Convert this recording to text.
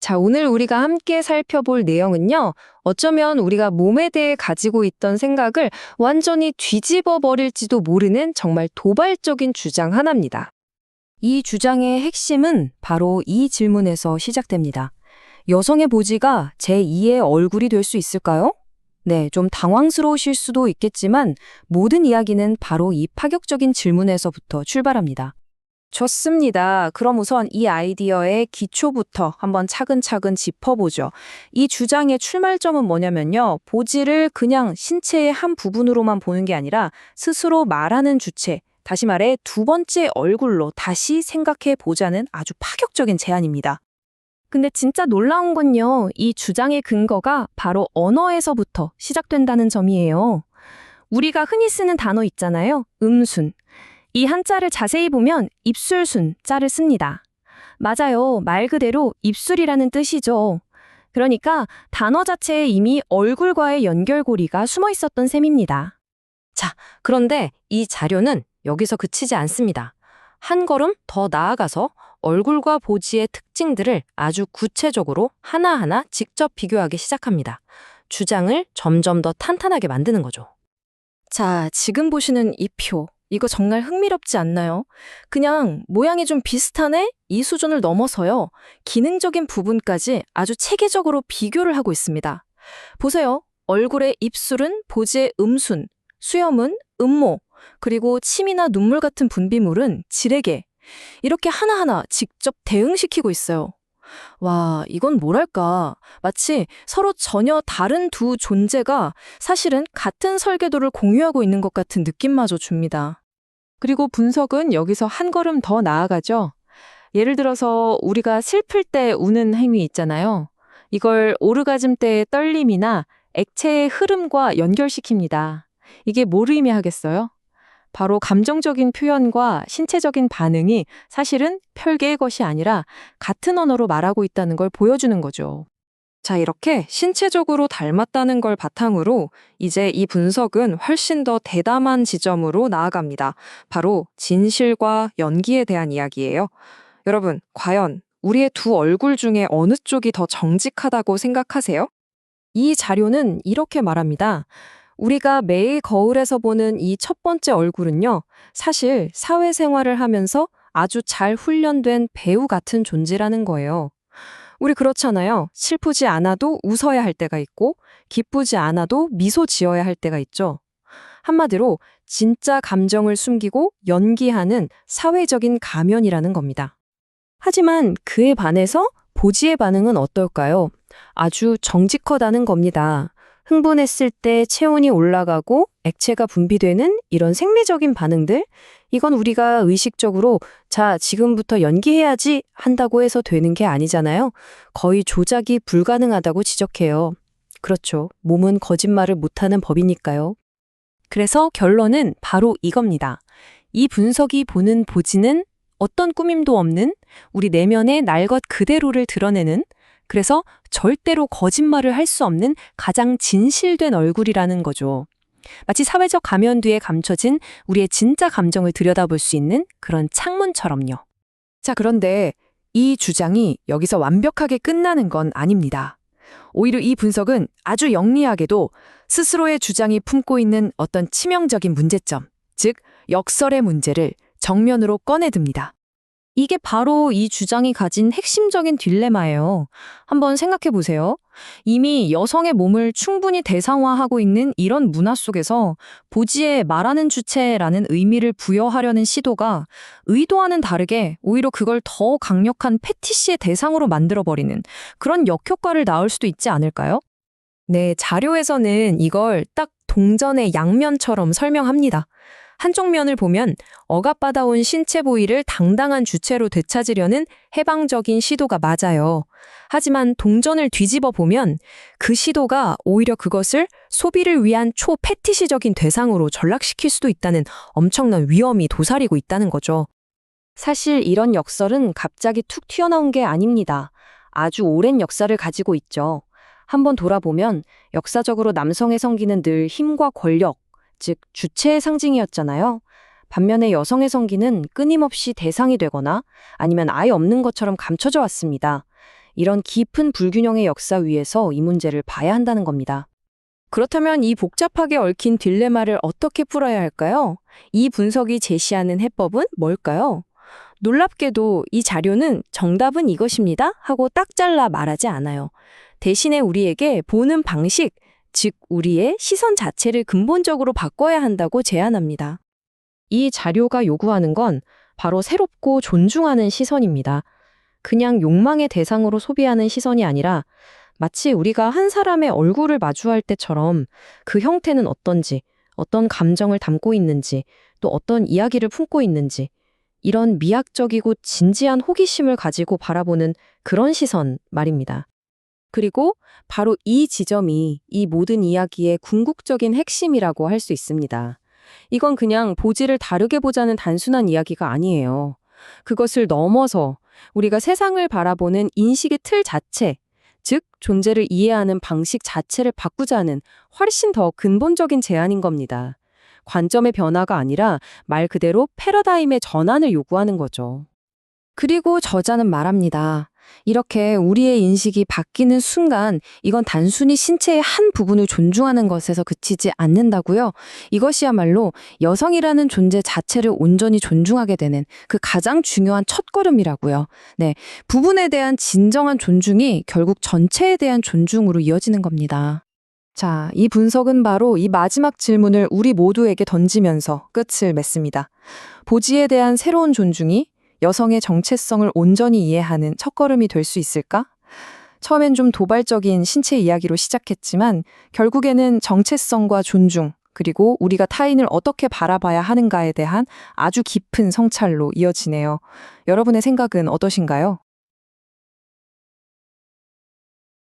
자, 오늘 우리가 함께 살펴볼 내용은요. 어쩌면 우리가 몸에 대해 가지고 있던 생각을 완전히 뒤집어 버릴지도 모르는 정말 도발적인 주장 하나입니다. 이 주장의 핵심은 바로 이 질문에서 시작됩니다. 여성의 보지가 제2의 얼굴이 될 수 있을까요? 네, 좀 당황스러우실 수도 있겠지만 모든 이야기는 바로 이 파격적인 질문에서부터 출발합니다. 좋습니다. 그럼 우선 이 아이디어의 기초부터 한번 차근차근 짚어보죠. 이 주장의 출발점은 뭐냐면요. 보지를 그냥 신체의 한 부분으로만 보는 게 아니라 스스로 말하는 주체, 다시 말해 두 번째 얼굴로 다시 생각해 보자는 아주 파격적인 제안입니다. 근데 진짜 놀라운 건요. 이 주장의 근거가 바로 언어에서부터 시작된다는 점이에요. 우리가 흔히 쓰는 단어 있잖아요. 음순. 이 한자를 자세히 보면 입술순 자를 씁니다. 맞아요. 말 그대로 입술이라는 뜻이죠. 그러니까 단어 자체에 이미 얼굴과의 연결고리가 숨어 있었던 셈입니다. 자, 그런데 이 자료는 여기서 그치지 않습니다. 한 걸음 더 나아가서 얼굴과 보지의 특징들을 아주 구체적으로 하나하나 직접 비교하기 시작합니다. 주장을 점점 더 탄탄하게 만드는 거죠. 자, 지금 보시는 이 표. 이거 정말 흥미롭지 않나요? 그냥 모양이 좀 비슷하네? 이 수준을 넘어서요. 기능적인 부분까지 아주 체계적으로 비교를 하고 있습니다. 보세요. 얼굴의 입술은 보지의 음순, 수염은 음모, 그리고 침이나 눈물 같은 분비물은 지레개. 이렇게 하나하나 직접 대응시키고 있어요. 와, 이건 뭐랄까. 마치 서로 전혀 다른 두 존재가 사실은 같은 설계도를 공유하고 있는 것 같은 느낌마저 줍니다. 그리고 분석은 여기서 한 걸음 더 나아가죠. 예를 들어서 우리가 슬플 때 우는 행위 있잖아요. 이걸 오르가즘 때의 떨림이나 액체의 흐름과 연결시킵니다. 이게 뭘 의미하겠어요? 바로 감정적인 표현과 신체적인 반응이 사실은 별개의 것이 아니라 같은 언어로 말하고 있다는 걸 보여주는 거죠. 자, 이렇게 신체적으로 닮았다는 걸 바탕으로 이제 이 분석은 훨씬 더 대담한 지점으로 나아갑니다. 바로 진실과 연기에 대한 이야기예요. 여러분, 과연 우리의 두 얼굴 중에 어느 쪽이 더 정직하다고 생각하세요? 이 자료는 이렇게 말합니다. 우리가 매일 거울에서 보는 이 첫 번째 얼굴은요, 사실 사회생활을 하면서 아주 잘 훈련된 배우 같은 존재라는 거예요. 우리 그렇잖아요. 슬프지 않아도 웃어야 할 때가 있고, 기쁘지 않아도 미소 지어야 할 때가 있죠. 한마디로 진짜 감정을 숨기고 연기하는 사회적인 가면이라는 겁니다. 하지만 그에 반해서 보지의 반응은 어떨까요? 아주 정직하다는 겁니다. 흥분했을 때 체온이 올라가고 액체가 분비되는 이런 생리적인 반응들, 이건 우리가 의식적으로 자, 지금부터 연기해야지 한다고 해서 되는 게 아니잖아요. 거의 조작이 불가능하다고 지적해요. 그렇죠. 몸은 거짓말을 못하는 법이니까요. 그래서 결론은 바로 이겁니다. 이 분석이 보는 보지는 어떤 꾸밈도 없는 우리 내면의 날 것 그대로를 드러내는, 그래서 절대로 거짓말을 할 수 없는 가장 진실된 얼굴이라는 거죠. 마치 사회적 가면 뒤에 감춰진 우리의 진짜 감정을 들여다볼 수 있는 그런 창문처럼요. 자, 그런데 이 주장이 여기서 완벽하게 끝나는 건 아닙니다. 오히려 이 분석은 아주 영리하게도 스스로의 주장이 품고 있는 어떤 치명적인 문제점, 즉 역설의 문제를 정면으로 꺼내듭니다. 이게 바로 이 주장이 가진 핵심적인 딜레마예요. 한번 생각해 보세요. 이미 여성의 몸을 충분히 대상화하고 있는 이런 문화 속에서 보지에 말하는 주체라는 의미를 부여하려는 시도가 의도와는 다르게 오히려 그걸 더 강력한 패티시의 대상으로 만들어버리는 그런 역효과를 낳을 수도 있지 않을까요? 네, 자료에서는 이걸 딱 동전의 양면처럼 설명합니다. 한쪽 면을 보면 억압받아온 신체 부위를 당당한 주체로 되찾으려는 해방적인 시도가 맞아요. 하지만 동전을 뒤집어 보면 그 시도가 오히려 그것을 소비를 위한 초패티시적인 대상으로 전락시킬 수도 있다는 엄청난 위험이 도사리고 있다는 거죠. 사실 이런 역설은 갑자기 툭 튀어나온 게 아닙니다. 아주 오랜 역사를 가지고 있죠. 한번 돌아보면 역사적으로 남성의 성기는 늘 힘과 권력, 즉 주체의 상징이었잖아요. 반면에 여성의 성기는 끊임없이 대상이 되거나 아니면 아예 없는 것처럼 감춰져 왔습니다. 이런 깊은 불균형의 역사 위에서 이 문제를 봐야 한다는 겁니다. 그렇다면 이 복잡하게 얽힌 딜레마를 어떻게 풀어야 할까요? 이 분석이 제시하는 해법은 뭘까요? 놀랍게도 이 자료는 정답은 이것입니다 하고 딱 잘라 말하지 않아요. 대신에 우리에게 보는 방식, 즉 우리의 시선 자체를 근본적으로 바꿔야 한다고 제안합니다. 이 자료가 요구하는 건 바로 새롭고 존중하는 시선입니다. 그냥 욕망의 대상으로 소비하는 시선이 아니라 마치 우리가 한 사람의 얼굴을 마주할 때처럼 그 형태는 어떤지, 어떤 감정을 담고 있는지, 또 어떤 이야기를 품고 있는지, 이런 미학적이고 진지한 호기심을 가지고 바라보는 그런 시선 말입니다. 그리고 바로 이 지점이 이 모든 이야기의 궁극적인 핵심이라고 할 수 있습니다. 이건 그냥 보지를 다르게 보자는 단순한 이야기가 아니에요. 그것을 넘어서 우리가 세상을 바라보는 인식의 틀 자체, 즉 존재를 이해하는 방식 자체를 바꾸자는 훨씬 더 근본적인 제안인 겁니다. 관점의 변화가 아니라 말 그대로 패러다임의 전환을 요구하는 거죠. 그리고 저자는 말합니다. 이렇게 우리의 인식이 바뀌는 순간 이건 단순히 신체의 한 부분을 존중하는 것에서 그치지 않는다고요. 이것이야말로 여성이라는 존재 자체를 온전히 존중하게 되는 그 가장 중요한 첫걸음이라고요. 네, 부분에 대한 진정한 존중이 결국 전체에 대한 존중으로 이어지는 겁니다. 자, 이 분석은 바로 이 마지막 질문을 우리 모두에게 던지면서 끝을 맺습니다. 보지에 대한 새로운 존중이 여성의 정체성을 온전히 이해하는 첫걸음이 될 수 있을까? 처음엔 좀 도발적인 신체 이야기로 시작했지만 결국에는 정체성과 존중, 그리고 우리가 타인을 어떻게 바라봐야 하는가에 대한 아주 깊은 성찰로 이어지네요. 여러분의 생각은 어떠신가요?